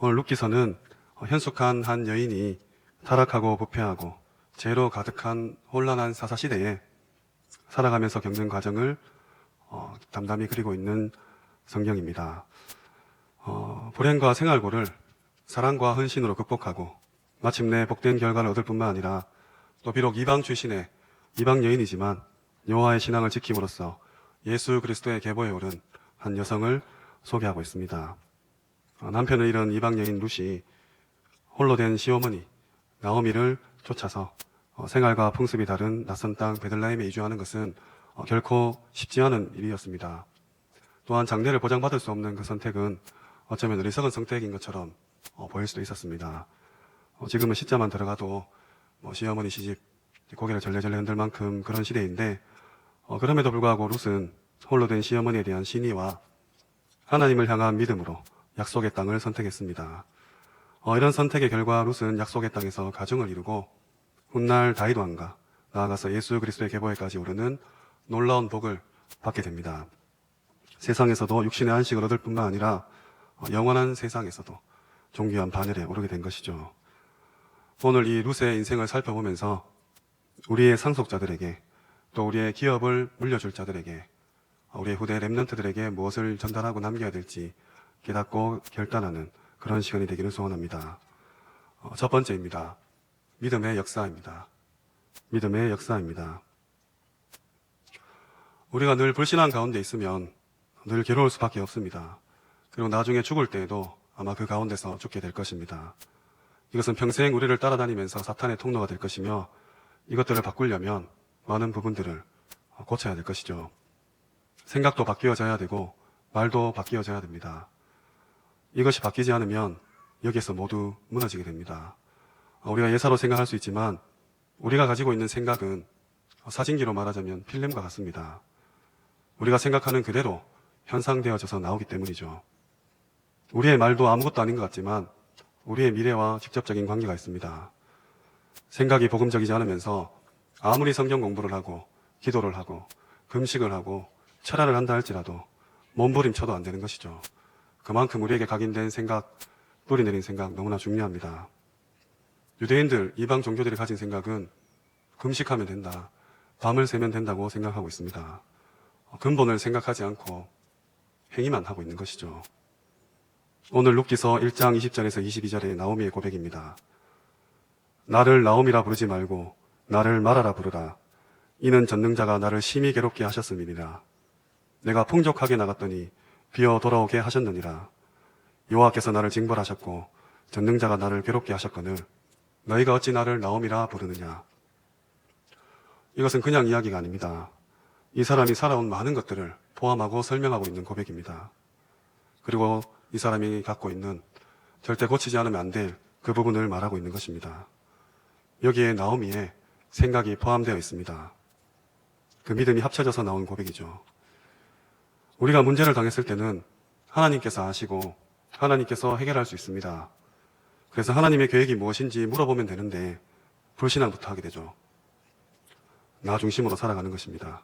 오늘 룻기서는 현숙한 한 여인이 타락하고 부패하고 죄로 가득한 혼란한 사사시대에 살아가면서 겪는 과정을 담담히 그리고 있는 성경입니다. 불행과 생활고를 사랑과 헌신으로 극복하고 마침내 복된 결과를 얻을 뿐만 아니라 또 비록 이방 출신의 이방 여인이지만 여호와의 신앙을 지킴으로써 예수 그리스도의 계보에 오른 한 여성을 소개하고 있습니다. 남편을 잃은 이방 여인 룻이 홀로 된 시어머니 나오미를 쫓아서 생활과 풍습이 다른 낯선 땅 베들레헴에 이주하는 것은 결코 쉽지 않은 일이었습니다. 또한 장래를 보장받을 수 없는 그 선택은 어쩌면 어리석은 선택인 것처럼 보일 수도 있었습니다. 지금은 시자만 들어가도 시어머니 시집 고개를 절레절레 흔들 만큼 그런 시대인데 그럼에도 불구하고 룻은 홀로 된 시어머니에 대한 신의와 하나님을 향한 믿음으로 약속의 땅을 선택했습니다. 이런 선택의 결과 룻은 약속의 땅에서 가정을 이루고 훗날 다윗 왕과 나아가서 예수 그리스도의 계보에까지 오르는 놀라운 복을 받게 됩니다. 세상에서도 육신의 안식을 얻을 뿐만 아니라 영원한 세상에서도 존귀한 바늘에 오르게 된 것이죠. 오늘 이 룻의 인생을 살펴보면서 우리의 상속자들에게 또 우리의 기업을 물려줄 자들에게 우리의 후대 렘넌트들에게 무엇을 전달하고 남겨야 될지 깨닫고 결단하는 그런 시간이 되기를 소원합니다. 첫 번째입니다. 믿음의 역사입니다. 믿음의 역사입니다. 우리가 늘 불신앙 가운데 있으면 늘 괴로울 수밖에 없습니다. 그리고 나중에 죽을 때에도 아마 그 가운데서 죽게 될 것입니다. 이것은 평생 우리를 따라다니면서 사탄의 통로가 될 것이며 이것들을 바꾸려면 많은 부분들을 고쳐야 될 것이죠. 생각도 바뀌어져야 되고 말도 바뀌어져야 됩니다. 이것이 바뀌지 않으면 여기에서 모두 무너지게 됩니다. 우리가 예사로 생각할 수 있지만 우리가 가지고 있는 생각은 사진기로 말하자면 필름과 같습니다. 우리가 생각하는 그대로 현상되어져서 나오기 때문이죠. 우리의 말도 아무것도 아닌 것 같지만 우리의 미래와 직접적인 관계가 있습니다. 생각이 복음적이지 않으면서 아무리 성경 공부를 하고 기도를 하고 금식을 하고 철야를 한다 할지라도 몸부림쳐도 안 되는 것이죠. 그만큼 우리에게 각인된 생각, 뿌리내린 생각 너무나 중요합니다. 유대인들, 이방 종교들이 가진 생각은 금식하면 된다, 밤을 새면 된다고 생각하고 있습니다. 근본을 생각하지 않고 행위만 하고 있는 것이죠. 오늘 룻기서 1장 20절에서 22절의 나오미의 고백입니다. 나를 나오미라 부르지 말고 나를 마라라 부르라. 이는 전능자가 나를 심히 괴롭게 하셨음이니라. 내가 풍족하게 나갔더니 비어 돌아오게 하셨느니라. 여호와께서 나를 징벌하셨고 전능자가 나를 괴롭게 하셨거늘 너희가 어찌 나를 나오미라 부르느냐. 이것은 그냥 이야기가 아닙니다. 이 사람이 살아온 많은 것들을 포함하고 설명하고 있는 고백입니다. 그리고 이 사람이 갖고 있는 절대 고치지 않으면 안 될 그 부분을 말하고 있는 것입니다. 여기에 나오미의 생각이 포함되어 있습니다. 그 믿음이 합쳐져서 나온 고백이죠. 우리가 문제를 당했을 때는 하나님께서 아시고 하나님께서 해결할 수 있습니다. 그래서 하나님의 계획이 무엇인지 물어보면 되는데 불신앙부터 하게 되죠. 나 중심으로 살아가는 것입니다.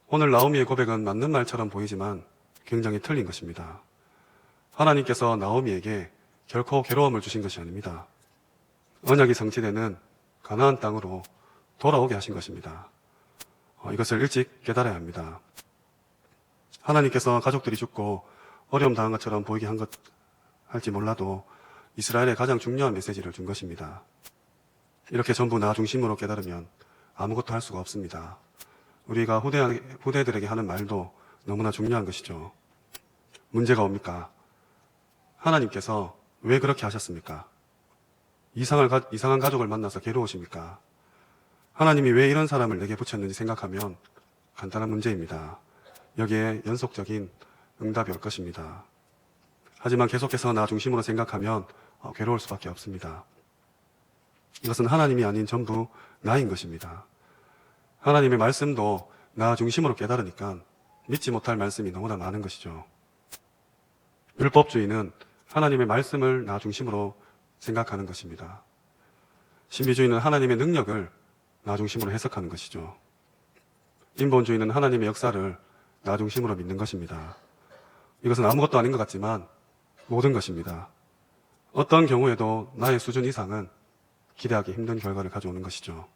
오늘 나오미의 고백은 맞는 말처럼 보이지만 굉장히 틀린 것입니다. 하나님께서 나오미에게 결코 괴로움을 주신 것이 아닙니다. 언약이 성취되는 가나안 땅으로 돌아오게 하신 것입니다. 이것을 일찍 깨달아야 합니다. 하나님께서 가족들이 죽고 어려움 당한 것처럼 보이게 할지 몰라도 이스라엘의 가장 중요한 메시지를 준 것입니다. 이렇게 전부 나 중심으로 깨달으면 아무것도 할 수가 없습니다. 우리가 후대들에게 하는 말도 너무나 중요한 것이죠. 문제가 뭡니까? 하나님께서 왜 그렇게 하셨습니까? 이상한 가족을 만나서 괴로우십니까? 하나님이 왜 이런 사람을 내게 붙였는지 생각하면 간단한 문제입니다. 여기에 연속적인 응답이 올 것입니다. 하지만 계속해서 나 중심으로 생각하면 괴로울 수밖에 없습니다. 이것은 하나님이 아닌 전부 나인 것입니다. 하나님의 말씀도 나 중심으로 깨달으니까 믿지 못할 말씀이 너무나 많은 것이죠. 율법주의는 하나님의 말씀을 나 중심으로 생각하는 것입니다. 신비주의는 하나님의 능력을 나 중심으로 해석하는 것이죠. 인본주의는 하나님의 역사를 나 중심으로 믿는 것입니다. 이것은 아무것도 아닌 것 같지만 모든 것입니다. 어떤 경우에도 나의 수준 이상은 기대하기 힘든 결과를 가져오는 것이죠.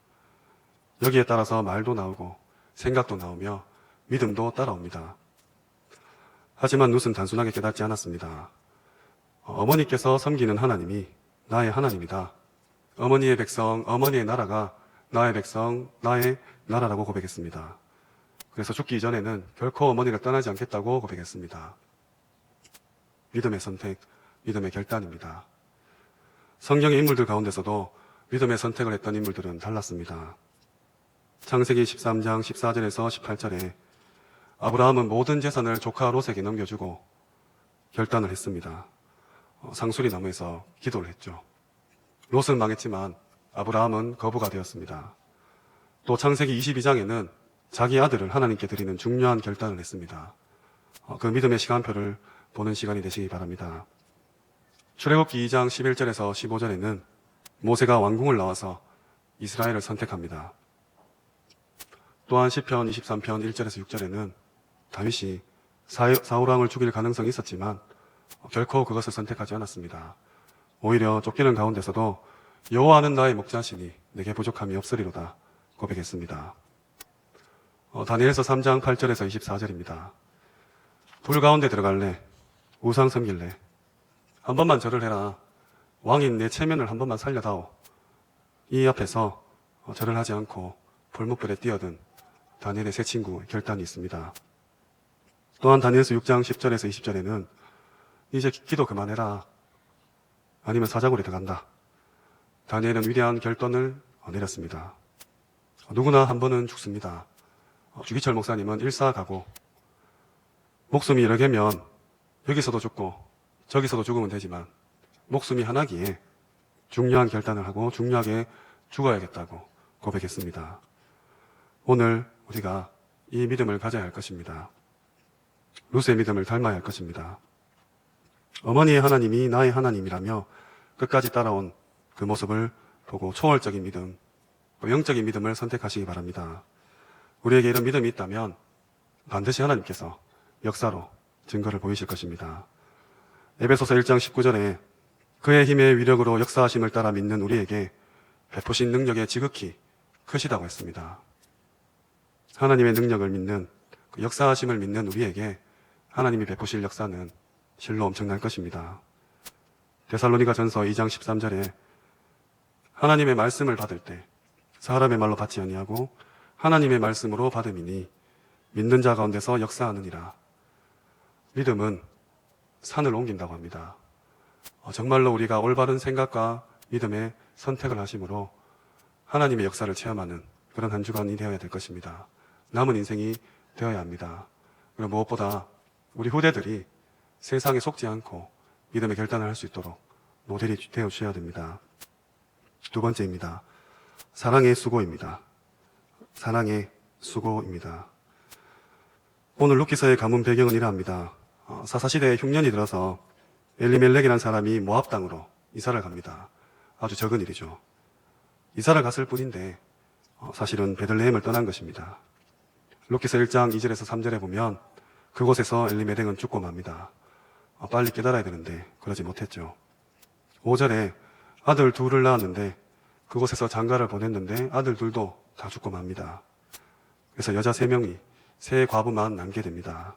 여기에 따라서 말도 나오고 생각도 나오며 믿음도 따라옵니다. 하지만 룻은 단순하게 깨닫지 않았습니다. 어머니께서 섬기는 하나님이 나의 하나님이다. 어머니의 백성, 어머니의 나라가 나의 백성, 나의 나라라고 고백했습니다. 그래서 죽기 이전에는 결코 어머니를 떠나지 않겠다고 고백했습니다. 믿음의 선택, 믿음의 결단입니다. 성경의 인물들 가운데서도 믿음의 선택을 했던 인물들은 달랐습니다. 창세기 13장 14절에서 18절에 아브라함은 모든 재산을 조카 롯에게 넘겨주고 결단을 했습니다. 상수리 나무에서 기도를 했죠. 롯은 망했지만 아브라함은 거부가 되었습니다. 또 창세기 22장에는 자기 아들을 하나님께 드리는 중요한 결단을 했습니다. 그 믿음의 시간표를 보는 시간이 되시기 바랍니다. 출애굽기 2장 11절에서 15절에는 모세가 왕궁을 나와서 이스라엘을 선택합니다. 또한 시편 23편 1절에서 6절에는 다윗이 사울왕을 죽일 가능성이 있었지만 결코 그것을 선택하지 않았습니다. 오히려 쫓기는 가운데서도 여호와는 나의 목자시니 내게 부족함이 없으리로다 고백했습니다. 다니엘서 3장 8절에서 24절입니다. 불 가운데 들어갈래? 우상 섬길래? 한 번만 절을 해라. 왕인 내 체면을 한 번만 살려다오. 이 앞에서 절을 하지 않고 불목불에 뛰어든 다니엘의 세 친구의 결단이 있습니다. 또한 다니엘서 6장 10절에서 20절에는 이제 기도 그만해라. 아니면 사자굴에 들어간다. 다니엘은 위대한 결단을 내렸습니다. 누구나 한 번은 죽습니다. 주기철 목사님은 일사가고 목숨이 여러 개면 여기서도 죽고 저기서도 죽으면 되지만 목숨이 하나기에 중요한 결단을 하고 중요하게 죽어야겠다고 고백했습니다. 오늘 우리가 이 믿음을 가져야 할 것입니다. 룻의 믿음을 닮아야 할 것입니다. 어머니의 하나님이 나의 하나님이라며 끝까지 따라온 그 모습을 보고 초월적인 믿음, 영적인 믿음을 선택하시기 바랍니다. 우리에게 이런 믿음이 있다면 반드시 하나님께서 역사로 증거를 보이실 것입니다. 에베소서 1장 19절에 그의 힘의 위력으로 역사하심을 따라 믿는 우리에게 베푸신 능력의 지극히 크시다고 했습니다. 하나님의 능력을 믿는, 그 역사하심을 믿는 우리에게 하나님이 베푸실 역사는 실로 엄청날 것입니다. 데살로니가 전서 2장 13절에 하나님의 말씀을 받을 때 사람의 말로 받지 아니하고 하나님의 말씀으로 받음이니 믿는 자 가운데서 역사하느니라. 믿음은 산을 옮긴다고 합니다. 정말로 우리가 올바른 생각과 믿음의 선택을 하심으로 하나님의 역사를 체험하는 그런 한 주간이 되어야 될 것입니다. 남은 인생이 되어야 합니다. 그리고 무엇보다 우리 후대들이 세상에 속지 않고 믿음의 결단을 할 수 있도록 모델이 되어 주셔야 됩니다. 두 번째입니다. 사랑의 수고입니다. 사랑의 수고입니다. 오늘 룻기서의 가문 배경은 이러합니다. 사사시대에 흉년이 들어서 엘리멜렉이라는 사람이 모압 땅으로 이사를 갑니다. 아주 적은 일이죠. 이사를 갔을 뿐인데 사실은 베들레헴을 떠난 것입니다. 룻기서 1장 2절에서 3절에 보면 그곳에서 엘리멜렉은 죽고 맙니다. 빨리 깨달아야 되는데 그러지 못했죠. 5절에 아들 둘을 낳았는데 그곳에서 장가를 보냈는데 아들 둘도 다 죽고 맙니다. 그래서 여자 3명이 세 과부만 남게 됩니다.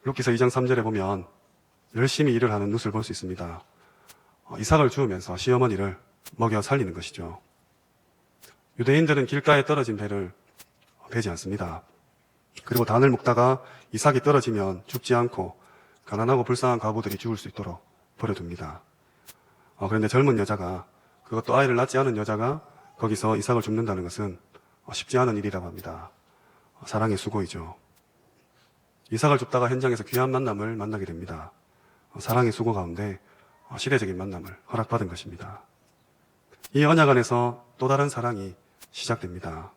룻기서 2장 3절에 보면 열심히 일을 하는 룻을 볼 수 있습니다. 이삭을 주우면서 시어머니를 먹여 살리는 것이죠. 유대인들은 길가에 떨어진 배를 베지 않습니다. 그리고 단을 묶다가 이삭이 떨어지면 죽지 않고 가난하고 불쌍한 과부들이 죽을 수 있도록 버려둡니다. 그런데 젊은 여자가, 그것도 아이를 낳지 않은 여자가 거기서 이삭을 줍는다는 것은 쉽지 않은 일이라고 합니다. 사랑의 수고이죠. 이삭을 줍다가 현장에서 귀한 만남을 만나게 됩니다. 사랑의 수고 가운데 시대적인 만남을 허락받은 것입니다. 이 언약 안에서 또 다른 사랑이 시작됩니다.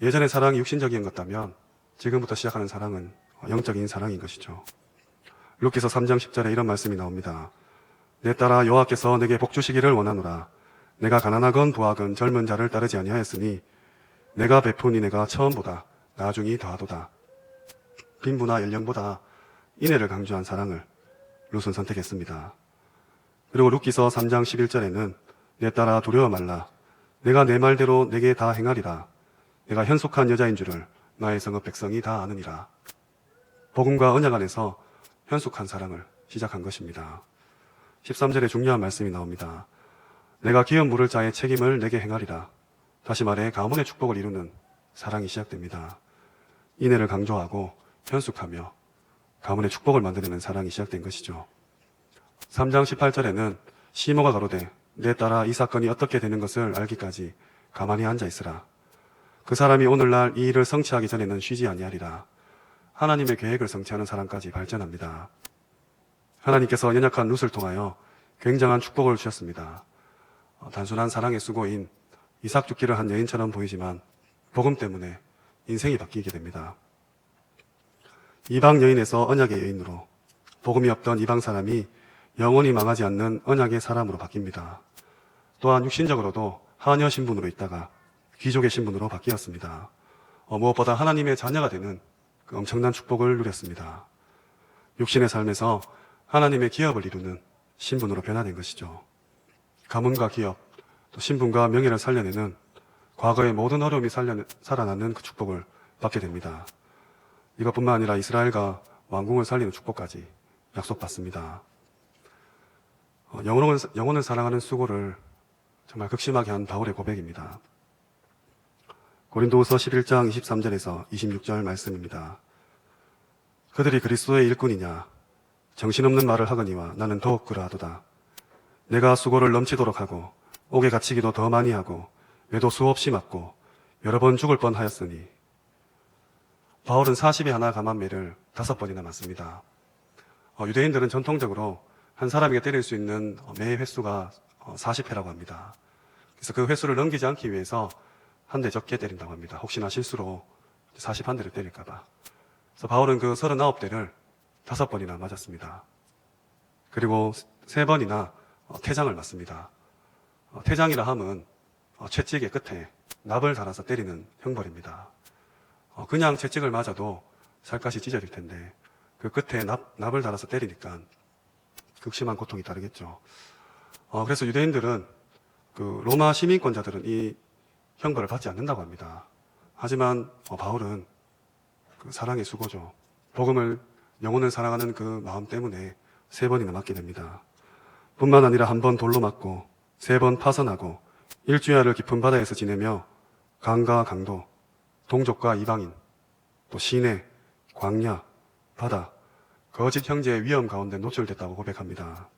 예전의 사랑이 육신적인 것 같다면 지금부터 시작하는 사랑은 영적인 사랑인 것이죠. 룻기서 3장 10절에 이런 말씀이 나옵니다. 내 딸아 여호와께서 내게 복 주시기를 원하노라. 내가 가난하건 부하건 젊은 자를 따르지 아니하였으니 내가 베푸니 내가 처음보다 나중이 더하도다. 빈부나 연령보다 인애를 강조한 사랑을 룻은 선택했습니다. 그리고 룻기서 3장 11절에는 내 딸아 두려워 말라. 내가 내 말대로 내게 다 행하리라. 내가 현속한 여자인 줄을 나의 성읍 백성이 다 아느니라. 복음과 언약 안에서 현속한 사랑을 시작한 것입니다. 13절에 중요한 말씀이 나옵니다. 내가 기업 물을 자의 책임을 내게 행하리라. 다시 말해 가문의 축복을 이루는 사랑이 시작됩니다. 인애를 강조하고 현숙하며 가문의 축복을 만들어내는 사랑이 시작된 것이죠. 3장 18절에는 시모가 가로되 내 딸아 이 사건이 어떻게 되는 것을 알기까지 가만히 앉아 있으라. 그 사람이 오늘날 이 일을 성취하기 전에는 쉬지 아니하리라. 하나님의 계획을 성취하는 사람까지 발전합니다. 하나님께서 연약한 룻을 통하여 굉장한 축복을 주셨습니다. 단순한 사랑의 수고인 이삭 죽기를 한 여인처럼 보이지만 복음 때문에 인생이 바뀌게 됩니다. 이방 여인에서 언약의 여인으로 복음이 없던 이방 사람이 영원히 망하지 않는 언약의 사람으로 바뀝니다. 또한 육신적으로도 하녀 신분으로 있다가 귀족의 신분으로 바뀌었습니다. 무엇보다 하나님의 자녀가 되는 그 엄청난 축복을 누렸습니다. 육신의 삶에서 하나님의 기업을 이루는 신분으로 변화된 것이죠. 가문과 기업, 또 신분과 명예를 살려내는 과거의 모든 어려움이 살아나는 그 축복을 받게 됩니다. 이것뿐만 아니라 이스라엘과 왕궁을 살리는 축복까지 약속받습니다. 영혼을 사랑하는 수고를 정말 극심하게 한 바울의 고백입니다. 고린도후서 11장 23절에서 26절 말씀입니다. 그들이 그리스도의 일꾼이냐 정신없는 말을 하거니와 나는 더욱 그러하도다. 내가 수고를 넘치도록 하고 옥에 갇히기도 더 많이 하고 매도 수없이 맞고 여러 번 죽을 뻔하였으니. 바울은 40에 하나 감한매를 5번이나 맞습니다. 유대인들은 전통적으로 한 사람에게 때릴 수 있는 매 횟수가 40회라고 합니다. 그래서 그 횟수를 넘기지 않기 위해서 한 대 적게 때린다고 합니다. 혹시나 실수로 41대를 때릴까봐. 그래서 바울은 그 39대를 5번이나 맞았습니다. 그리고 3번이나 태장을 맞습니다. 태장이라 함은 채찍의 끝에 납을 달아서 때리는 형벌입니다. 그냥 채찍을 맞아도 살갗이 찢어질 텐데 그 끝에 납을 달아서 때리니까 극심한 고통이 따르겠죠. 그래서 유대인들은 그 로마 시민권자들은 이 형벌을 받지 않는다고 합니다. 하지만 바울은 그 사랑의 수고죠. 복음을 영혼을 사랑하는 그 마음 때문에 3번이나 맞게 됩니다. 뿐만 아니라 1번 돌로 맞고 3번 파선하고 일주야를 깊은 바다에서 지내며 강과 강도, 동족과 이방인, 또 시내, 광야, 바다, 거짓 형제의 위험 가운데 노출됐다고 고백합니다.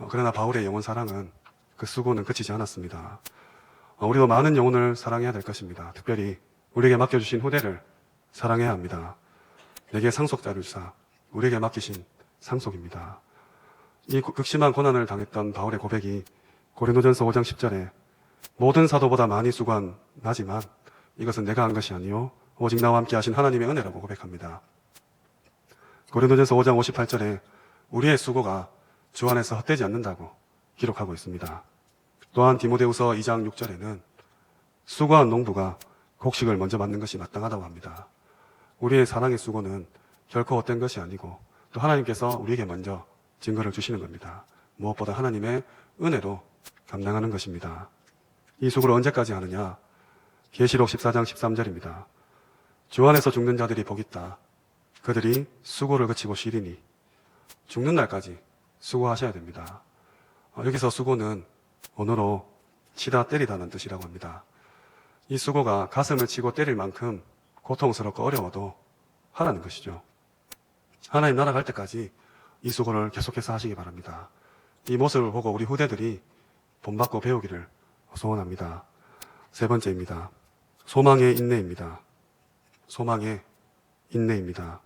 그러나 바울의 영혼 사랑은 그 수고는 그치지 않았습니다. 우리도 많은 영혼을 사랑해야 될 것입니다. 특별히 우리에게 맡겨주신 후대를 사랑해야 합니다. 내게 상속자를 주사 우리에게 맡기신 상속입니다. 이 극심한 고난을 당했던 바울의 고백이 고린도전서 5장 10절에 모든 사도보다 많이 수고한 나지만 이것은 내가 한 것이 아니요 오직 나와 함께 하신 하나님의 은혜라고 고백합니다. 고린도전서 5장 58절에 우리의 수고가 주 안에서 헛되지 않는다고 기록하고 있습니다. 또한 디모데후서 2장 6절에는 수고한 농부가 곡식을 먼저 받는 것이 마땅하다고 합니다. 우리의 사랑의 수고는 결코 헛된 것이 아니고 또 하나님께서 우리에게 먼저 증거를 주시는 겁니다. 무엇보다 하나님의 은혜로 감당하는 것입니다. 이 수고를 언제까지 하느냐? 계시록 14장 13절입니다. 주 안에서 죽는 자들이 복 있다. 그들이 수고를 그치고 쉬리니. 죽는 날까지 수고하셔야 됩니다. 여기서 수고는 언어로 치다 때리다는 뜻이라고 합니다. 이 수고가 가슴을 치고 때릴 만큼 고통스럽고 어려워도 하라는 것이죠. 하나님 나라 갈 때까지 이 수고를 계속해서 하시기 바랍니다. 이 모습을 보고 우리 후대들이 본받고 배우기를 소원합니다. 3번째입니다. 소망의 인내입니다. 소망의 인내입니다.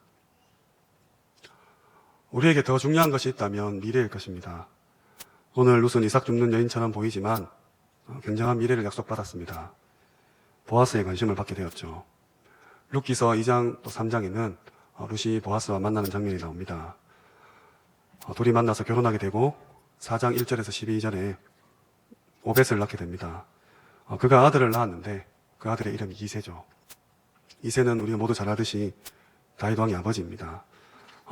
우리에게 더 중요한 것이 있다면 미래일 것입니다. 오늘 룻은 이삭 줍는 여인처럼 보이지만 굉장한 미래를 약속받았습니다. 보아스의 관심을 받게 되었죠. 룻기서 2장 또 3장에는 룻이 보아스와 만나는 장면이 나옵니다. 둘이 만나서 결혼하게 되고 4장 1절에서 12절에 오벳을 낳게 됩니다. 그가 아들을 낳았는데 그 아들의 이름이 이새죠. 이새는 우리가 모두 잘 알듯이 다윗 왕의 아버지입니다.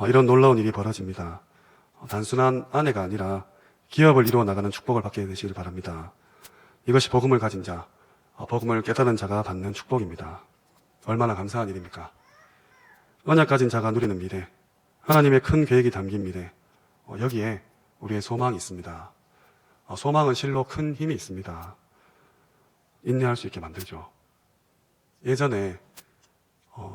이런 놀라운 일이 벌어집니다. 단순한 아내가 아니라 기업을 이루어 나가는 축복을 받게 되시길 바랍니다. 이것이 복음을 가진 자, 복음을 깨달은 자가 받는 축복입니다. 얼마나 감사한 일입니까? 언약 가진 자가 누리는 미래, 하나님의 큰 계획이 담긴 미래, 여기에 우리의 소망이 있습니다. 소망은 실로 큰 힘이 있습니다. 인내할 수 있게 만들죠. 예전에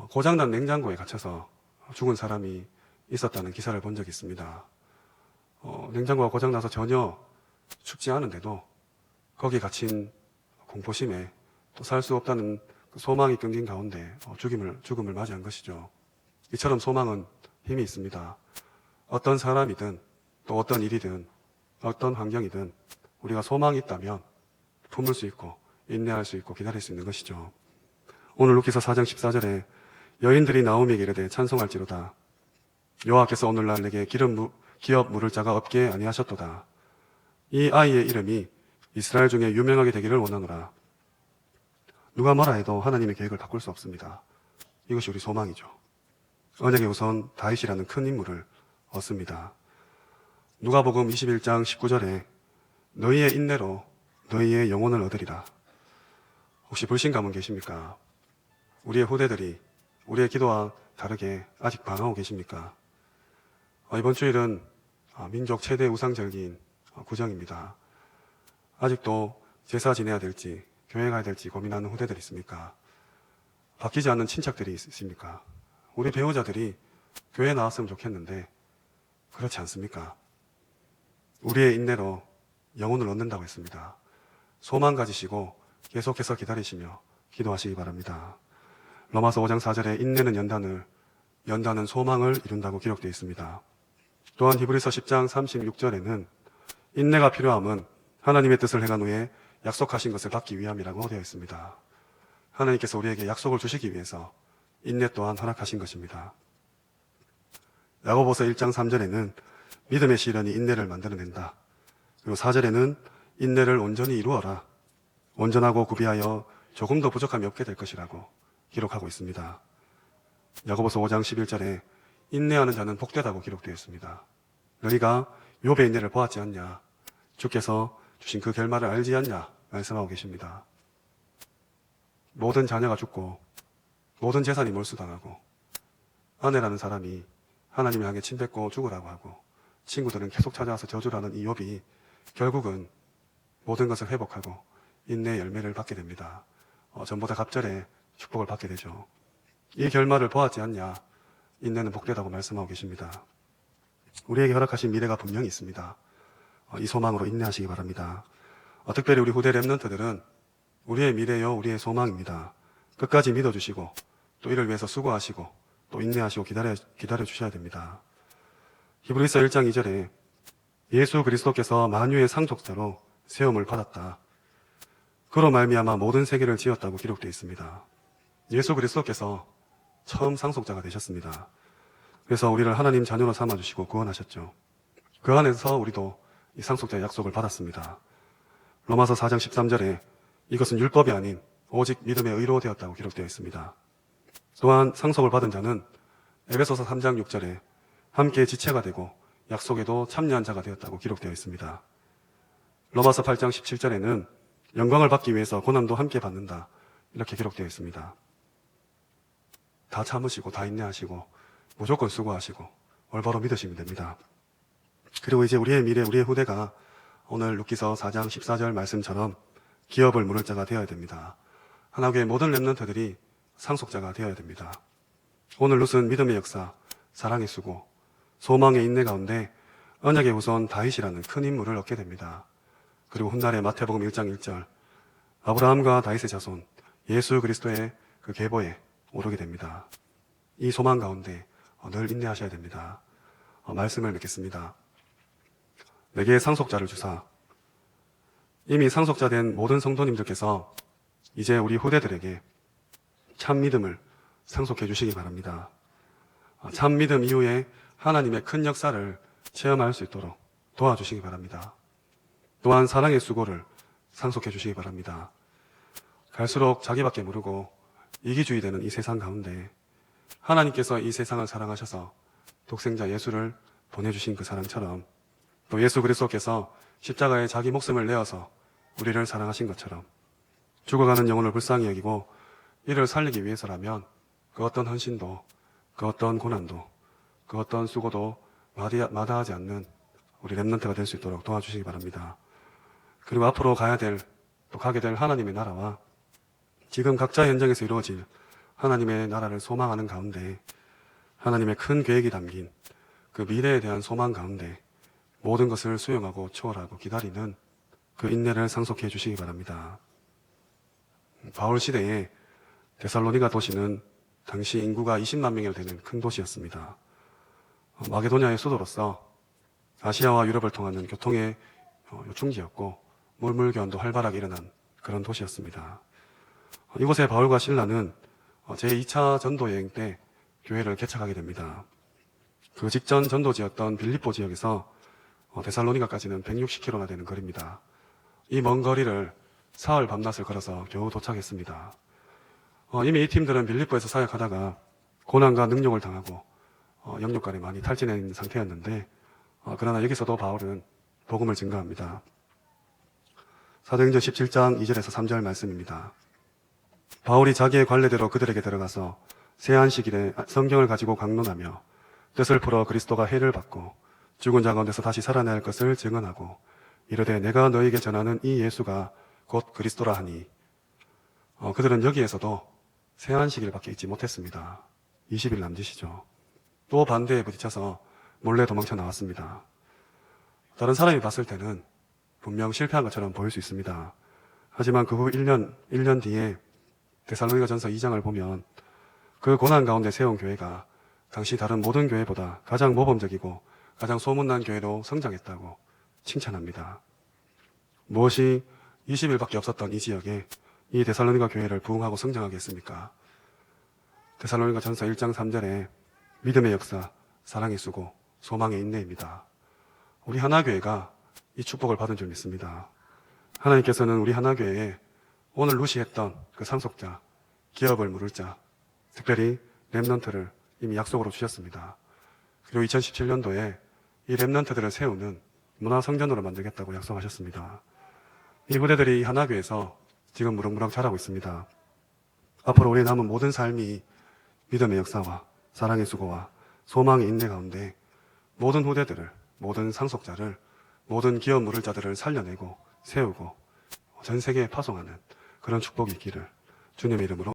고장난 냉장고에 갇혀서 죽은 사람이 있었다는 기사를 본 적이 있습니다. 냉장고가 고장나서 전혀 춥지 않은데도 거기에 갇힌 공포심에 또 살 수 없다는 그 소망이 끊긴 가운데 죽음을 맞이한 것이죠. 이처럼 소망은 힘이 있습니다. 어떤 사람이든 또 어떤 일이든 어떤 환경이든 우리가 소망이 있다면 품을 수 있고 인내할 수 있고 기다릴 수 있는 것이죠. 오늘 루키서 4장 14절에 여인들이 나오미에게 이르되 찬송할지로다. 여호와께서 오늘날 내게 기업 물을 자가 없게 아니하셨도다. 이 아이의 이름이 이스라엘 중에 유명하게 되기를 원하노라. 누가 뭐라 해도 하나님의 계획을 바꿀 수 없습니다. 이것이 우리 소망이죠. 언약의 우선 다윗이라는 큰 인물을 얻습니다. 누가복음 21장 19절에 너희의 인내로 너희의 영혼을 얻으리라. 혹시 불신감은 계십니까? 우리의 후대들이 우리의 기도와 다르게 아직 방황하고 계십니까? 이번 주일은 민족 최대 우상절기인 구정입니다. 아직도 제사 지내야 될지 교회 가야 될지 고민하는 후대들이 있습니까? 바뀌지 않는 친척들이 있습니까? 우리 배우자들이 교회 나왔으면 좋겠는데 그렇지 않습니까? 우리의 인내로 영혼을 얻는다고 했습니다. 소망 가지시고 계속해서 기다리시며 기도하시기 바랍니다. 로마서 5장 4절에 인내는 연단은 소망을 이룬다고 기록되어 있습니다. 또한 히브리서 10장 36절에는 인내가 필요함은 하나님의 뜻을 행한 후에 약속하신 것을 받기 위함이라고 되어 있습니다. 하나님께서 우리에게 약속을 주시기 위해서 인내 또한 허락하신 것입니다. 야고보서 1장 3절에는 믿음의 시련이 인내를 만들어낸다. 그리고 4절에는 인내를 온전히 이루어라. 온전하고 구비하여 조금도 부족함이 없게 될 것이라고 기록하고 있습니다. 야고보서 5장 11절에 인내하는 자는 복되다고 기록되어 있습니다. 너희가 욥의 인내를 보았지 않냐? 주께서 주신 그 결말을 알지 않냐? 말씀하고 계십니다. 모든 자녀가 죽고 모든 재산이 몰수당하고 아내라는 사람이 하나님을 향해 침뱉고 죽으라고 하고 친구들은 계속 찾아와서 저주라는 이 욥이 결국은 모든 것을 회복하고 인내의 열매를 받게 됩니다. 전보다 갑절에 축복을 받게 되죠. 이 결말을 보았지 않냐? 인내는 복되다고 말씀하고 계십니다. 우리에게 허락하신 미래가 분명히 있습니다. 이 소망으로 인내하시기 바랍니다. 특별히 우리 후대 렘넌트들은 우리의 미래요, 우리의 소망입니다. 끝까지 믿어주시고 또 이를 위해서 수고하시고 또 인내하시고 기다려 주셔야 됩니다. 히브리서 1장 2절에 예수 그리스도께서 만유의 상속자로 세움을 받았다. 그로 말미암아 모든 세계를 지었다고 기록되어 있습니다. 예수 그리스도께서 처음 상속자가 되셨습니다. 그래서 우리를 하나님 자녀로 삼아주시고 구원하셨죠. 그 안에서 우리도 이 상속자의 약속을 받았습니다. 로마서 4장 13절에 이것은 율법이 아닌 오직 믿음의 의로 되었다고 기록되어 있습니다. 또한 상속을 받은 자는 에베소서 3장 6절에 함께 지체가 되고 약속에도 참여한 자가 되었다고 기록되어 있습니다. 로마서 8장 17절에는 영광을 받기 위해서 고난도 함께 받는다 이렇게 기록되어 있습니다. 다 참으시고 다 인내하시고 무조건 수고하시고 올바로 믿으시면 됩니다. 그리고 이제 우리의 미래, 우리의 후대가 오늘 루키서 4장 14절 말씀처럼 기업을 물을 자가 되어야 됩니다. 하나교회 모든 렘넌트들이 상속자가 되어야 됩니다. 오늘 룻은 믿음의 역사, 사랑의 수고, 소망의 인내 가운데 언약의 후손 다윗이라는 큰 인물을 얻게 됩니다. 그리고 훗날에 마태복음 1장 1절 아브라함과 다윗의 자손 예수 그리스도의 그 계보에 오르게 됩니다. 이 소망 가운데 늘 인내하셔야 됩니다. 말씀을 맺겠습니다. 내게 상속자를 주사. 이미 상속자 된 모든 성도님들께서 이제 우리 후대들에게 참 믿음을 상속해 주시기 바랍니다. 참 믿음 이후에 하나님의 큰 역사를 체험할 수 있도록 도와주시기 바랍니다. 또한 사랑의 수고를 상속해 주시기 바랍니다. 갈수록 자기밖에 모르고 이기주의 되는 이 세상 가운데 하나님께서 이 세상을 사랑하셔서 독생자 예수를 보내주신 그 사랑처럼 또 예수 그리스도께서 십자가에 자기 목숨을 내어서 우리를 사랑하신 것처럼 죽어가는 영혼을 불쌍히 여기고 이를 살리기 위해서라면 그 어떤 헌신도, 그 어떤 고난도, 그 어떤 수고도 마다하지 않는 우리 렘넌트가 될 수 있도록 도와주시기 바랍니다. 그리고 앞으로 또 가게 될 하나님의 나라와 지금 각자의 현장에서 이루어질 하나님의 나라를 소망하는 가운데 하나님의 큰 계획이 담긴 그 미래에 대한 소망 가운데 모든 것을 수용하고 초월하고 기다리는 그 인내를 상속해 주시기 바랍니다. 바울 시대에 데살로니가 도시는 당시 인구가 20만 명이 되는 큰 도시였습니다. 마게도냐의 수도로서 아시아와 유럽을 통하는 교통의 요충지였고 물물교환도 활발하게 일어난 그런 도시였습니다. 이곳에 바울과 실라는 제2차 전도 여행 때 교회를 개척하게 됩니다. 그 직전 전도지였던 빌립보 지역에서 데살로니가까지는 160km나 되는 거리입니다. 이 먼 거리를 사흘 밤낮을 걸어서 겨우 도착했습니다. 이미 이 팀들은 빌립보에서 사역하다가 고난과 능욕을 당하고 영육간에 많이 탈진해 있는 상태였는데 그러나 여기서도 바울은 복음을 증거합니다. 사도행전 17장 2절에서 3절 말씀입니다. 바울이 자기의 관례대로 그들에게 들어가서 새 안식일에 성경을 가지고 강론하며 뜻을 풀어 그리스도가 해를 받고 죽은 자 가운데서 다시 살아날 것을 증언하고 이르되 내가 너에게 전하는 이 예수가 곧 그리스도라 하니 그들은 여기에서도 새 안식일밖에 잊지 못했습니다. 20일 남짓이죠. 또 반대에 부딪혀서 몰래 도망쳐 나왔습니다. 다른 사람이 봤을 때는 분명 실패한 것처럼 보일 수 있습니다. 하지만 그 후 1년 뒤에 데살로니가 전서 2장을 보면 그 고난 가운데 세운 교회가 당시 다른 모든 교회보다 가장 모범적이고 가장 소문난 교회로 성장했다고 칭찬합니다. 무엇이 20일밖에 없었던 이 지역에 이 데살로니가 교회를 부흥하고 성장하게 했습니까? 데살로니가 전서 1장 3절에 믿음의 역사, 사랑의 수고, 소망의 인내입니다. 우리 하나교회가 이 축복을 받은 줄 믿습니다. 하나님께서는 우리 하나교회에 오늘 루시했던 그 상속자, 기업을 물을 자, 특별히 렘넌트를 이미 약속으로 주셨습니다. 그리고 2017년도에 이 렘넌트들을 세우는 문화성전으로 만들겠다고 약속하셨습니다. 이 후대들이 하나교회에서 지금 무럭무럭 자라고 있습니다. 앞으로 우리 남은 모든 삶이 믿음의 역사와 사랑의 수고와 소망의 인내 가운데 모든 후대들을, 모든 상속자를, 모든 기업 물을 자들을 살려내고 세우고 전 세계에 파송하는 그런 축복이 있기를 주님의 이름으로